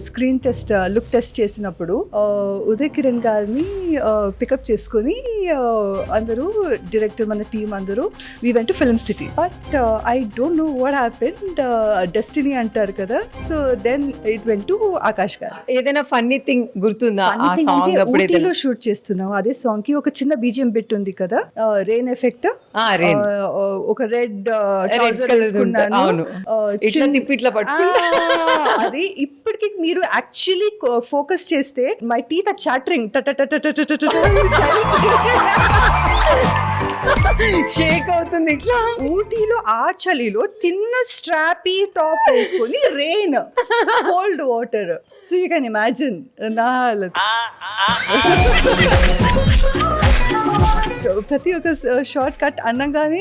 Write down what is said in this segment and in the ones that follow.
Screen test look test చేసినప్పుడు ఉదయ్ కిరణ్ గారిని pickup చేసుకుని అందరూ డైరెక్టర్ మన టీం అందరూ we went to film city. But I don't know what happened, destiny అంటారు కదా. So then it went to Akash గారు. ఏదైనా ఫన్నీ థింగ్ గుర్తుందా ఆ Funny thing సాంగ్ అంటే అప్పుడే ఊటీలో షూట్ చేస్తున్నాం. అదే సాంగ్ కి ఒక చిన్న బీజిఎం బిట్ ఉంది కదా, రెయిన్ ఎఫెక్ట్. rain. ఒక రెడ్ colour అవును. ఇట్లా తిప్పి ఇట్లా పట్టుకుంటా. అది ఇప్పటికి మీరు యాక్చువల్లీ ఫోకస్ చేస్తే my teeth are chattering. Shake అవుతుంది ఇట్లా. ఊటీలో ఆ చలిలో చిన్న స్ట్రాపీ టాప్ వేసుకొని rain, cold water. So you can imagine నా ప్రతి ఒక్క షార్ట్ కట్ అన్నగానే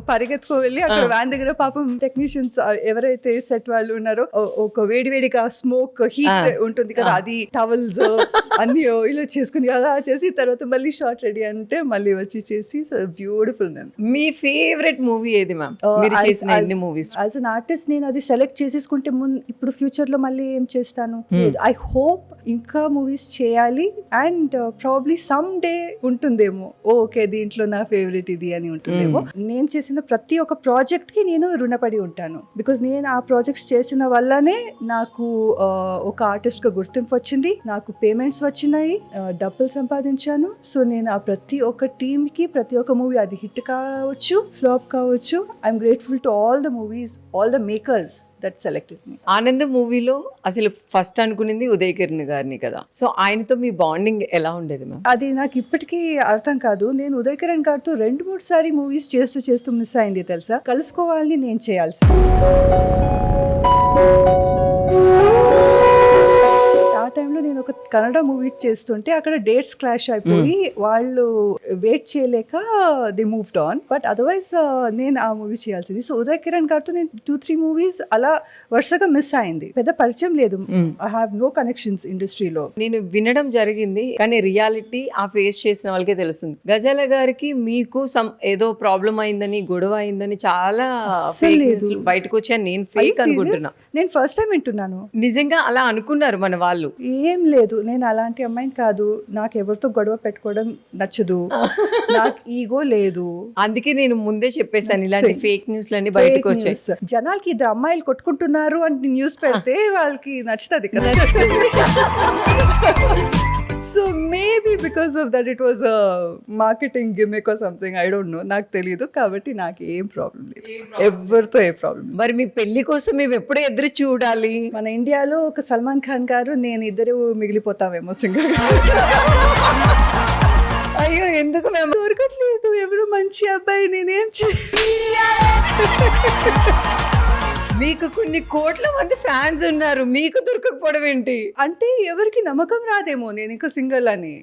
పరిగెత్తుకు వెళ్ళి అక్కడ వ్యాన్ దగ్గర పాపం టెక్నీషియన్స్ ఎవరైతే సెట్ వాళ్ళు ఉన్నారో ఒక వేడివేడిగా స్మోక్ హీట్ ఉంటుంది కదా, అది టవల్స్ అన్ని ఇలా చేసుకుని అలా చేసి తర్వాత మళ్ళీ షార్ట్ రెడీ అంటే మళ్ళీ వచ్చి చేసి బ్యూటిఫుల్ మ్యామ్. మీ ఫేవరెట్ మూవీ ఏది మ్యామ్ మీరు చేసిన ఎన్ని మూవీస్? యాజ్ అన్ ఆర్టిస్ట్ నేను అది సెలెక్ట్ చేసేసుకుంటే ఇప్పుడు ఫ్యూచర్ లో మళ్ళీ ఏం చేస్తాను. ఐ హోప్ ఇంకా మూవీస్ చేయాలి అండ్ ప్రాబ్లీ సమ్ డే ఉంటుందేమో ఓకే దీంట్లో నా ఫేవరెట్ ఇది అని ఉంటుందేమో. నేను చేసిన ప్రతి ఒక్క ప్రాజెక్ట్ కి నేను రుణపడి ఉంటాను. బికాస్ నేను ఆ ప్రాజెక్ట్స్ చేసిన వల్లనే నాకు ఒక ఆర్టిస్ట్ గా గుర్తింపు వచ్చింది, నాకు పేమెంట్స్ వచ్చినాయి, డబ్బులు సంపాదించాను. సో నేను ఆ ప్రతి ఒక్క టీమ్ కి ప్రతి ఒక్క మూవీ అది హిట్ కావచ్చు ఫ్లాప్ కావచ్చు, I'm grateful to all the movies, all the makers that selected me. Anand మూవీలో అసలు ఫస్ట్ అనుకునింది ఉదయ్ కిరణ్ గారిని కదా. సో ఆయనతో మీ బాండింగ్ ఎలా ఉండేది మ్యామ్? అది నాకు ఇప్పటికీ అర్థం కాదు. నేను ఉదయ్ కిరణ్ గారితో 2-3 సారి మూవీస్ చేస్తూ మిస్ అయింది తెలుసా. కలుసుకోవాలని నేను చేయాల్సి ఆ టైంలో నేను ఒక కన్నడ మూవీ చేస్తుంటే అక్కడ డేట్స్ క్లాష్ అయిపోయి వాళ్ళు వెయిట్ చేయలేక the moved on. But otherwise నేను ఆ మూవీ చేయాల్సింది. సో ఉదయ్ కిరణ్ గారితో నేను 2-3 మూవీస్ అలా వరుసగా మిస్ అయింది. పెద్ద పరిచయం లేదు, ఐ హావ్ నో కనెక్షన్స్ ఇండస్ట్రీలో. నేను వినడం జరిగింది కానీ రియాలిటీ ఆ ఫేస్ చేసిన వాళ్ళకే తెలుస్తుంది. గజాల గారికి మీకు ఏదో ప్రాబ్లం అయిందని, గొడవ అయిందని చాలా బయటకు వచ్చాను నేను ఫేక్ అనుకుంటున్నా. నేను ఫస్ట్ టైం వింటున్నాను. నిజంగా అలా అనుకున్నారు మన వాళ్ళు? ఏం లేదు, నేను అలాంటి అమ్మాయిని కాదు. నాకు ఎవరితో గొడవ పెట్టుకోవడం నచ్చదు, నాకు ఈగో లేదు. అందుకే నేను ముందే చెప్పేసాను ఇలాంటి ఫేక్ న్యూస్ లన్నీ బయటకు వచ్చాయి. జనాలకి 2 అమ్మాయిలు కొట్టుకుంటున్నారు అంటే న్యూస్ పెడితే వాళ్ళకి నచ్చుతుంది కదా. So maybe because of that it was a marketing gimmick or something, I don't know, నాకు తెలియదు. కాబట్టి నాకు ఏం ప్రాబ్లం లేదు, ఎవరితో ఏ ప్రాబ్లం. మరి మీ పెళ్లి కోసం మేము ఎప్పుడూ ఎదురు చూడాలి? మన ఇండియాలో ఒక సల్మాన్ ఖాన్ గారు నేను ఇద్దరు మిగిలిపోతామేమో సింగర్. అయ్యో ఎందుకు మేము దొరకట్లేదు ఎవరు మంచి అబ్బాయి, నేనేం మీకు కొన్ని కోట్ల మంది ఫ్యాన్స్ ఉన్నారు, మీకు దొరకకపోవడం ఏంటి? అంటే ఎవరికి నమ్మకం రాదేమో నేను ఇంకా సింగల్ అని.